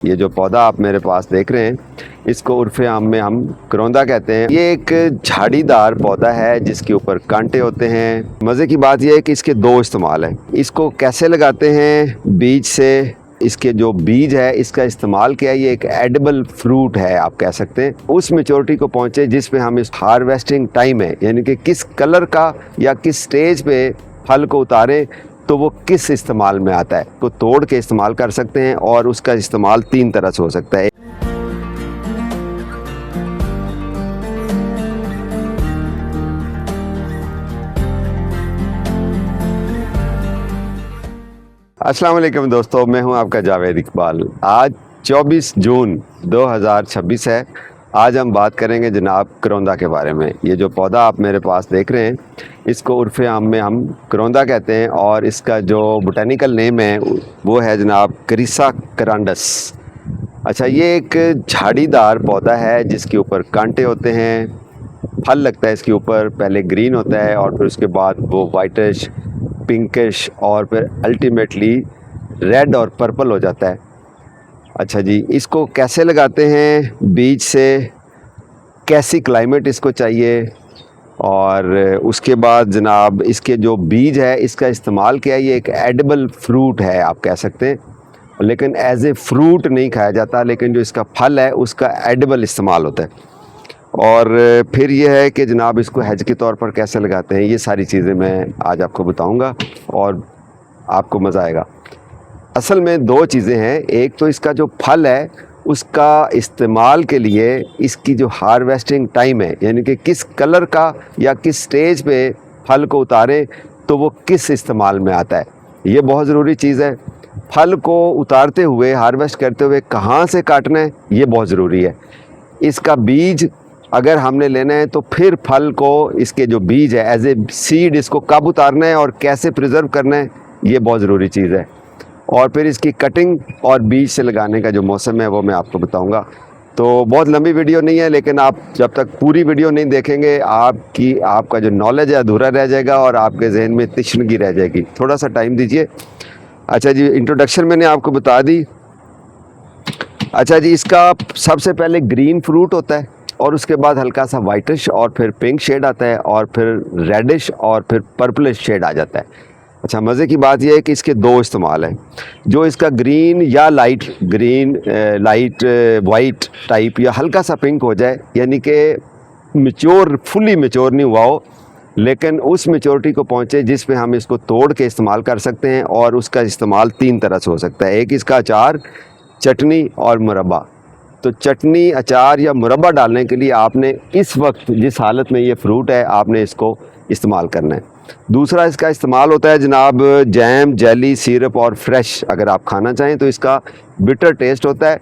ये जो पौधा आप मेरे पास देख रहे हैं, इसको उर्फ़े आम में हम करौंदा कहते हैं। ये एक झाड़ीदार पौधा है जिसके ऊपर कांटे होते हैं। मज़े की बात यह है कि इसके दो इस्तेमाल हैं। इसको कैसे लगाते हैं? बीज से। इसके जो बीज है इसका इस्तेमाल किया, ये एक एडिबल फ्रूट है आप कह सकते हैं। उस मेच्योरिटी को पहुँचे जिसमें हम इस हार्वेस्टिंग टाइम है, यानी कि किस कलर का या किस स्टेज पे फल को उतारें तो वो किस इस्तेमाल में आता है। तो तोड़ के इस्तेमाल कर सकते हैं और उसका इस्तेमाल 3 तरह से हो सकता है। अस्सलाम वालेकुम दोस्तों, मैं हूं आपका जावेद इकबाल। आज 24 जून 2026 है। आज हम बात करेंगे जनाब करौंदा के बारे में। ये जो पौधा आप मेरे पास देख रहे हैं, इसको उर्फ़े आम में हम करौंदा कहते हैं और इसका जो बोटेनिकल नेम है वो है जनाब करिसा करांडस। अच्छा, ये एक झाड़ीदार पौधा है जिसके ऊपर कांटे होते हैं। फल लगता है इसके ऊपर, पहले ग्रीन होता है और फिर उसके बाद वो वाइटिश, पिंकिश और फिर अल्टीमेटली रेड और पर्पल हो जाता है। अच्छा जी, इसको कैसे लगाते हैं? बीज से। कैसी क्लाइमेट इसको चाहिए? और उसके बाद जनाब इसके जो बीज है इसका इस्तेमाल किया, ये एक एडिबल फ्रूट है आप कह सकते हैं, लेकिन एज ए फ्रूट नहीं खाया जाता, लेकिन जो इसका फल है उसका एडिबल इस्तेमाल होता है। और फिर ये है कि जनाब इसको हेज के तौर पर कैसे लगाते हैं, ये सारी चीज़ें मैं आज आपको बताऊंगा और आपको मज़ा आएगा। असल में 2 चीज़ें हैं। एक तो इसका जो फल है उसका इस्तेमाल के लिए इसकी जो हार्वेस्टिंग टाइम है, यानी कि किस कलर का या किस स्टेज पे फल को उतारें तो वो किस इस्तेमाल में आता है, ये बहुत ज़रूरी चीज़ है। फल को उतारते हुए, हार्वेस्ट करते हुए कहाँ से काटना है, ये बहुत ज़रूरी है। इसका बीज अगर हमने लेना है तो फिर फल को, इसके जो बीज है एज ए सीड, इसको कब उतारना है और कैसे प्रिजर्व करना है, ये बहुत ज़रूरी चीज़ है। और फिर इसकी कटिंग और बीज से लगाने का जो मौसम है वो मैं आपको बताऊंगा। तो बहुत लंबी वीडियो नहीं है, लेकिन आप जब तक पूरी वीडियो नहीं देखेंगे आपका जो नॉलेज है अधूरा रह जाएगा और आपके जहन में तिश्नगी रह जाएगी। थोड़ा सा टाइम दीजिए। अच्छा जी, इंट्रोडक्शन मैंने आपको बता दी। अच्छा जी, इसका सबसे पहले ग्रीन फ्रूट होता है और उसके बाद हल्का सा वाइटिश और फिर पिंक शेड आता है और फिर रेडिश और फिर पर्पलिश शेड आ जाता है। अच्छा, मज़े की बात यह है कि इसके 2 इस्तेमाल हैं। जो इसका ग्रीन या light green, light white type या हल्का सा पिंक हो जाए, यानी कि मैच्योर, फुली मैच्योर नहीं हुआ हो, लेकिन उस मैच्योरिटी को पहुँचे जिसमें हम इसको तोड़ के इस्तेमाल कर सकते हैं और उसका इस्तेमाल 3 तरह से हो सकता है। एक इसका अचार, चटनी और मुरब्बा। तो चटनी, अचार या मुरब्बा डालने के लिए आपने इस वक्त जिस हालत में ये फ्रूट है आपने इसको इस्तेमाल करना है। दूसरा इसका इस्तेमाल होता है जनाब जैम, जेली, सिरप और फ्रेश अगर आप खाना चाहें तो इसका बिटर टेस्ट होता है।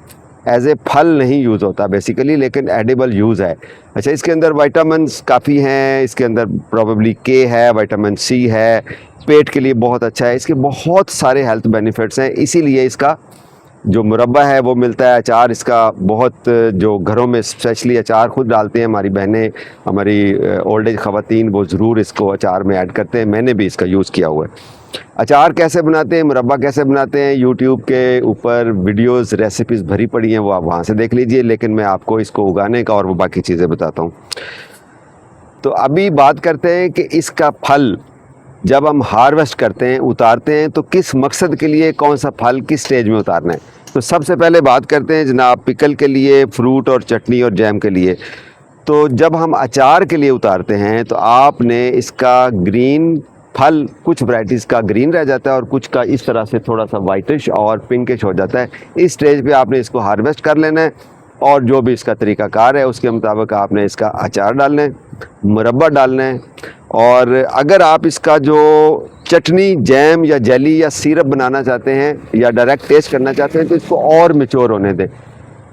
एज ए फल नहीं यूज़ होता बेसिकली, लेकिन एडिबल यूज़ है। अच्छा, इसके अंदर विटामिन्स काफ़ी हैं। इसके अंदर प्रोबेबली के है, विटामिन सी है, पेट के लिए बहुत अच्छा है। इसके बहुत सारे हेल्थ बेनिफिट्स हैं, इसीलिए इसका जो मुरब्बा है वो मिलता है। अचार इसका बहुत, जो घरों में स्पेशली अचार खुद डालते हैं हमारी बहनें, हमारी ओल्ड एज ख़वातीन, वो ज़रूर इसको अचार में ऐड करते हैं। मैंने भी इसका यूज़ किया हुआ है। अचार कैसे बनाते हैं, मुरब्बा कैसे बनाते हैं, यूट्यूब के ऊपर वीडियोस, रेसिपीज़ भरी पड़ी हैं, वो आप वहाँ से देख लीजिए। लेकिन मैं आपको इसको उगाने का और वो बाकी चीज़ें बताता हूँ। तो अभी बात करते हैं कि इसका फल जब हम हार्वेस्ट करते हैं, उतारते हैं, तो किस मकसद के लिए कौन सा फल किस स्टेज में उतारना है। तो सबसे पहले बात करते हैं जनाब पिकल के लिए, फ्रूट और चटनी और जैम के लिए। तो जब हम अचार के लिए उतारते हैं तो आपने इसका ग्रीन फल, कुछ वैराइटीज़ का ग्रीन रह जाता है और कुछ का इस तरह से थोड़ा सा वाइटिश और पिंकिश हो जाता है। इस स्टेज पे आपने इसको हार्वेस्ट कर लेना है और जो भी इसका तरीक़ाकार है उसके मुताबिक आपने इसका अचार डालना है, मुरब्बा डालना है। और अगर आप इसका जो चटनी, जैम या जेली या सिरप बनाना चाहते हैं या डायरेक्ट टेस्ट करना चाहते हैं तो इसको और मैच्योर होने दें।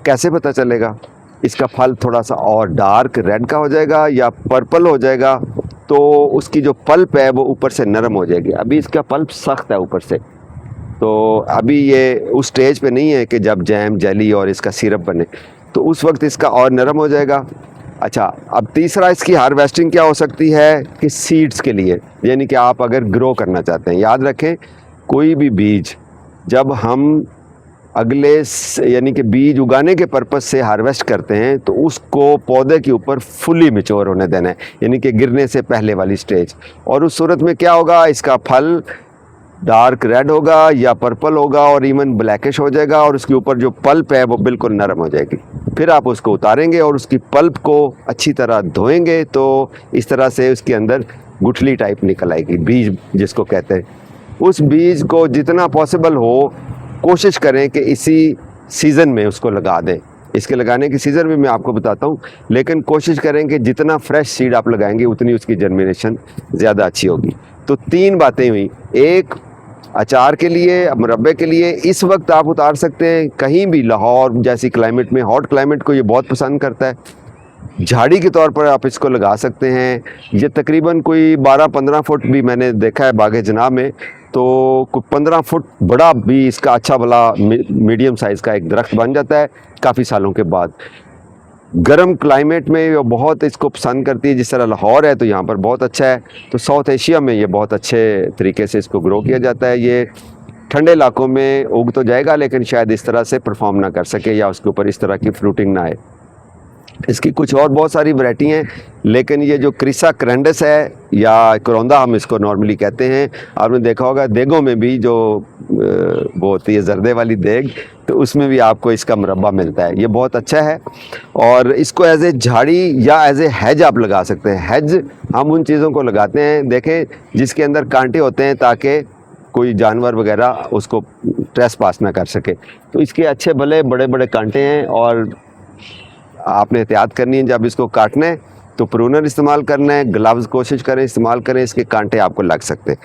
कैसे पता चलेगा? इसका फल थोड़ा सा और डार्क रेड का हो जाएगा या पर्पल हो जाएगा, तो उसकी जो पल्प है वो ऊपर से नरम हो जाएगी। अभी इसका पल्प सख्त है ऊपर से, तो अभी ये उस स्टेज पे नहीं है कि जब जैम, जेली और इसका सिरप बने, तो उस वक्त इसका और नरम हो जाएगा। अच्छा, अब तीसरा इसकी हार्वेस्टिंग क्या हो सकती है कि सीड्स के लिए, यानी कि आप अगर ग्रो करना चाहते हैं। याद रखें, कोई भी बीज जब हम यानी कि बीज उगाने के पर्पज़ से हार्वेस्ट करते हैं तो उसको पौधे के ऊपर फुली मैच्योर होने देना है, यानी कि गिरने से पहले वाली स्टेज। और उस सूरत में क्या होगा, इसका फल डार्क रेड होगा या पर्पल होगा और इवन ब्लैकिश हो जाएगा, और उसके ऊपर जो पल्प है वो बिल्कुल नरम हो जाएगी। फिर आप उसको उतारेंगे और उसकी पल्प को अच्छी तरह धोएंगे तो इस तरह से उसके अंदर गुठली टाइप निकल आएगी, बीज जिसको कहते हैं। उस बीज को जितना पॉसिबल हो कोशिश करें कि इसी सीज़न में उसको लगा दें। इसके लगाने की सीज़न भी मैं आपको बताता हूँ, लेकिन कोशिश करें कि जितना फ्रेश सीड आप लगाएंगे उतनी उसकी जर्मिनेशन ज़्यादा अच्छी होगी। तो 3 बातें हुई, एक अचार के लिए, मुरब्बे के लिए इस वक्त आप उतार सकते हैं कहीं भी। लाहौर जैसी क्लाइमेट में, हॉट क्लाइमेट को ये बहुत पसंद करता है। झाड़ी के तौर पर आप इसको लगा सकते हैं। ये तकरीबन कोई 12-15 फुट भी मैंने देखा है बाग़े जनाब में, तो कोई 15 फुट बड़ा भी इसका अच्छा भला मीडियम साइज़ का एक दरख्त बन जाता है काफ़ी सालों के बाद। गर्म क्लाइमेट में वो बहुत इसको पसंद करती है, जिस तरह लाहौर है तो यहाँ पर बहुत अच्छा है। तो साउथ एशिया में ये बहुत अच्छे तरीके से इसको ग्रो किया जाता है। ये ठंडे इलाकों में उग तो जाएगा लेकिन शायद इस तरह से परफॉर्म ना कर सके या उसके ऊपर इस तरह की फ्रूटिंग ना आए। इसकी कुछ और बहुत सारी वैरायटी हैं, लेकिन ये जो क्रिसा क्रेंडस है या करौंदा हम इसको नॉर्मली कहते हैं, आपने देखा होगा देगों में भी जो वो होती है जर्दे वाली देग, तो उसमें भी आपको इसका मुरब्बा मिलता है। ये बहुत अच्छा है और इसको एज ए झाड़ी या एज ए हैज आप लगा सकते हैं। हैज हम उन चीज़ों को लगाते हैं, देखें, जिसके अंदर कांटे होते हैं ताकि कोई जानवर वगैरह उसको ट्रेस पास ना कर सके। तो इसके अच्छे भले बड़े बड़े कांटे हैं और आपने एहतियात करनी है जब इसको काटना है तो प्रूनर इस्तेमाल करना है, ग्लव्स कोशिश करें इस्तेमाल करें, इसके कांटे आपको लग सकते हैं।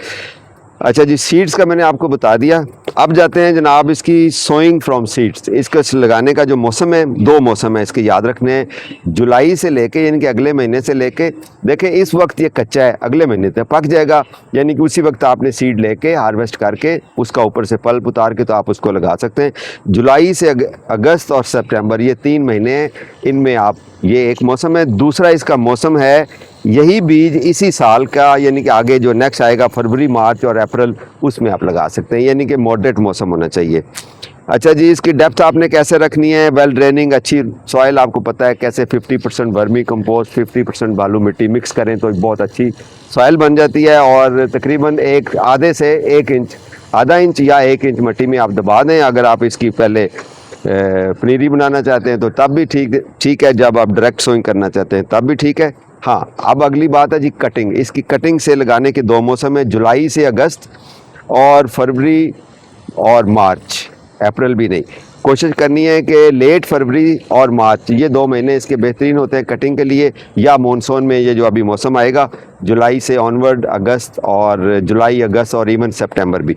अच्छा जी, सीड्स का मैंने आपको बता दिया। अब जाते हैं जनाब इसकी सोइंग फ्रॉम सीड्स। इसका लगाने का जो मौसम है, 2 मौसम है इसके याद रखने हैं। जुलाई से लेके यानी कि अगले महीने से लेके, देखें इस वक्त ये कच्चा है, अगले महीने तक पक जाएगा, यानी कि उसी वक्त आपने सीड लेके हार्वेस्ट करके उसका ऊपर से पल्प उतार के तो आप उसको लगा सकते हैं। जुलाई से अगस्त और सितंबर ये 3 महीने हैं, इनमें आप, ये एक मौसम है। दूसरा इसका मौसम है यही बीज इसी साल का, यानी कि आगे जो नेक्स्ट आएगा फरवरी, मार्च और अप्रैल, उसमें आप लगा सकते हैं, यानी कि मॉडरेट मौसम होना चाहिए। अच्छा जी, इसकी डेप्थ आपने कैसे रखनी है, वेल ड्रेनिंग, अच्छी सॉइल, आपको पता है कैसे 50% वर्मी कंपोस्ट 50% बालू मिट्टी मिक्स करें तो एक बहुत अच्छी सॉइल बन जाती है। और तकरीबन आधा इंच या 1 इंच मिट्टी में आप दबा दें। अगर आप इसकी पहले पनीरी बनाना चाहते हैं तो तब भी ठीक है, जब आप डायरेक्ट सोइंग करना चाहते हैं तब भी ठीक है। हाँ, अब अगली बात है जी कटिंग। इसकी कटिंग से लगाने के 2 मौसम है, जुलाई से अगस्त और फरवरी और मार्च, अप्रैल भी नहीं। कोशिश करनी है कि लेट फरवरी और मार्च ये 2 महीने इसके बेहतरीन होते हैं कटिंग के लिए, या मानसून में ये जो अभी मौसम आएगा जुलाई से ऑनवर्ड, अगस्त और जुलाई, अगस्त और इवन सितंबर भी।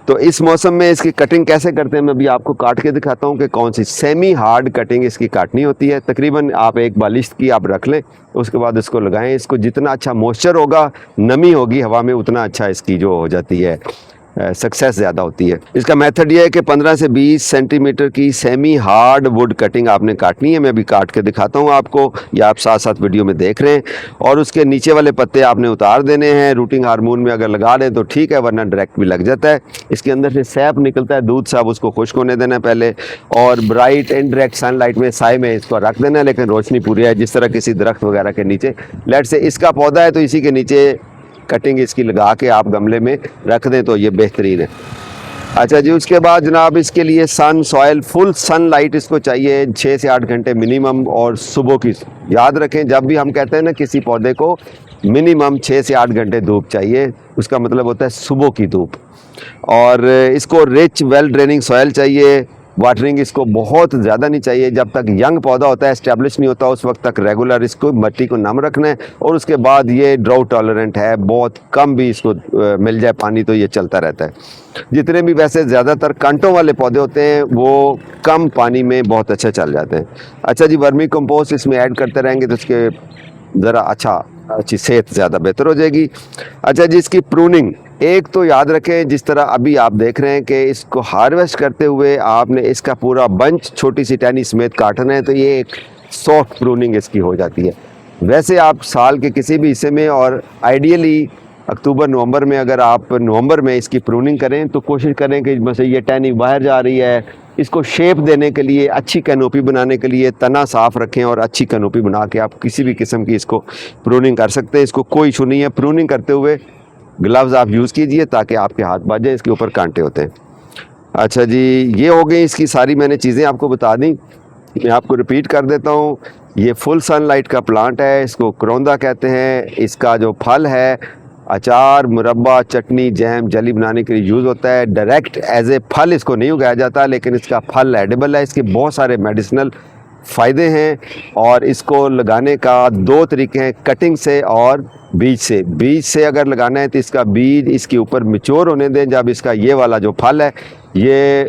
तो इस मौसम में इसकी कटिंग कैसे करते हैं मैं भी आपको काट के दिखाता हूँ कि कौन सी सेमी हार्ड कटिंग इसकी काटनी होती है। तकरीबन आप 1 बालिश की आप रख लें, उसके बाद इसको लगाएं। इसको जितना अच्छा मॉइस्चर होगा, नमी होगी हवा में, उतना अच्छा इसकी जो हो जाती है सक्सेस ज़्यादा होती है। इसका मेथड ये है कि 15 से 20 सेंटीमीटर की सेमी हार्ड वुड कटिंग आपने काटनी है। मैं अभी काट के दिखाता हूँ आपको, या आप साथ साथ वीडियो में देख रहे हैं। और उसके नीचे वाले पत्ते आपने उतार देने हैं। रूटिंग हार्मोन में अगर लगा दें तो ठीक है, वरना डायरेक्ट भी लग जाता है। इसके अंदर से सैप निकलता है, दूध साहब, उसको खुश्क होने देना है पहले, और ब्राइट इनडायरेक्ट सनलाइट में साए में इसको रख देना है, लेकिन रोशनी पूरी है, जिस तरह किसी दरख्त वगैरह के नीचे। लेट से इसका पौधा है तो इसी के नीचे कटिंग इसकी लगा के आप गमले में रख दें तो ये बेहतरीन है। अच्छा जी, उसके बाद जनाब इसके लिए सन सॉइल, फुल सनलाइट इसको चाहिए 6 से 8 घंटे मिनिमम, और सुबह की। याद रखें, जब भी हम कहते हैं ना किसी पौधे को मिनिमम 6 से 8 घंटे धूप चाहिए, उसका मतलब होता है सुबह की धूप। और इसको रिच वेल ड्रेनिंग सॉइल चाहिए। वाटरिंग इसको बहुत ज़्यादा नहीं चाहिए, जब तक यंग पौधा होता है, एस्टेब्लिश नहीं होता, उस वक्त तक रेगुलर इसको मिट्टी को नम रखना है। और उसके बाद ये ड्राउट टॉलरेंट है, बहुत कम भी इसको मिल जाए पानी तो ये चलता रहता है। जितने भी वैसे ज़्यादातर कांटों वाले पौधे होते हैं वो कम पानी में बहुत अच्छे चल जाते हैं। अच्छा जी, वर्मी कंपोस्ट इसमें ऐड करते रहेंगे तो उसके ज़रा अच्छी सेहत ज़्यादा बेहतर हो जाएगी। अच्छा जी, इसकी प्रूनिंग, एक तो याद रखें, जिस तरह अभी आप देख रहे हैं कि इसको हार्वेस्ट करते हुए आपने इसका पूरा बंच छोटी सी टहनी समेत काटना है, तो ये एक सॉफ्ट प्रूनिंग इसकी हो जाती है। वैसे आप साल के किसी भी हिस्से में, और आइडियली अक्टूबर नवंबर में, अगर आप नवंबर में इसकी प्रूनिंग करें तो कोशिश करें कि जैसे ये टहनी बाहर जा रही है इसको शेप देने के लिए, अच्छी कैनोपी बनाने के लिए तना साफ़ रखें और अच्छी कैनोपी बना के आप किसी भी किस्म की इसको प्रूनिंग कर सकते हैं। इसको कोई इशू नहीं है। प्रूनिंग करते हुए ग्लव्स आप यूज़ कीजिए ताकि आपके हाथ बच जाए, इसके ऊपर कांटे होते हैं। अच्छा जी, ये हो गई इसकी सारी मैंने चीज़ें आपको बता दी। मैं आपको रिपीट कर देता हूँ। ये फुल सनलाइट का प्लांट है, इसको करौंदा कहते हैं। इसका जो फल है अचार, मुरब्बा, चटनी, जैम, जली बनाने के लिए यूज़ होता है। डायरेक्ट एज ए फल इसको नहीं उगाया जाता, लेकिन इसका फल एडिबल है। इसके बहुत सारे मेडिसिनल फ़ायदे हैं और इसको लगाने का 2 तरीके हैं, कटिंग से और बीज से। बीज से अगर लगाना है तो इसका बीज इसके ऊपर मैच्योर होने दें। जब इसका ये वाला जो फल है ये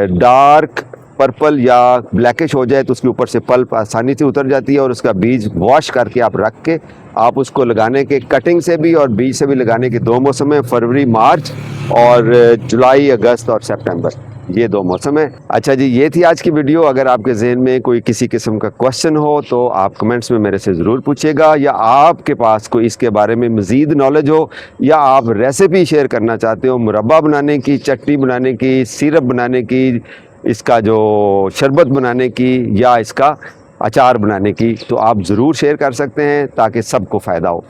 डार्क पर्पल या ब्लैकिश हो जाए तो उसके ऊपर से पल्प आसानी से उतर जाती है और उसका बीज वॉश करके आप रख के आप उसको लगाने के, कटिंग से भी और बीज से भी लगाने के 2 मौसम हैं, फरवरी मार्च और जुलाई अगस्त और सितंबर, ये 2 मौसम है। अच्छा जी, ये थी आज की वीडियो। अगर आपके जहन में कोई किसी किस्म का क्वेश्चन हो तो आप कमेंट्स में मेरे से ज़रूर पूछिएगा, या आपके पास कोई इसके बारे में मज़ीद नॉलेज हो, या आप रेसिपी शेयर करना चाहते हो मुरब्बा बनाने की, चटनी बनाने की, सिरप बनाने की, इसका जो शरबत बनाने की, या इसका अचार बनाने की, तो आप ज़रूर शेयर कर सकते हैं ताकि सबको फ़ायदा हो।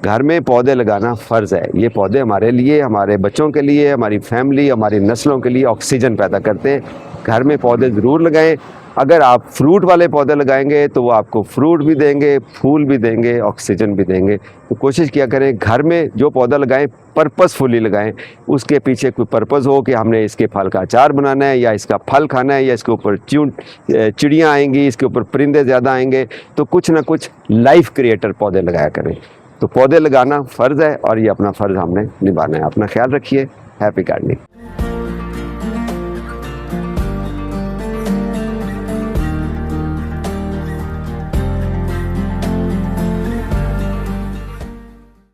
घर में पौधे लगाना फ़र्ज़ है। ये पौधे हमारे लिए, हमारे बच्चों के लिए, हमारी फैमिली, हमारी नस्लों के लिए ऑक्सीजन पैदा करते हैं। घर में पौधे ज़रूर लगाएं। अगर आप फ्रूट वाले पौधे लगाएंगे तो वो आपको फ्रूट भी देंगे, फूल भी देंगे, ऑक्सीजन भी देंगे। तो कोशिश किया करें घर में जो पौधा लगाएं पर्पसफुली लगाएं, उसके पीछे कोई पर्पज़ हो कि हमने इसके फल का अचार बनाना है, या इसका फल खाना है, या इसके ऊपर चिड़ियाँ आएंगी, इसके ऊपर परिंदे ज़्यादा आएंगे। तो कुछ ना कुछ लाइफ क्रिएटर पौधे लगाया करें। तो पौधे लगाना फ़र्ज़ है और ये अपना फ़र्ज़ हमने निभाना है। अपना ख्याल रखिए। Happy gardening.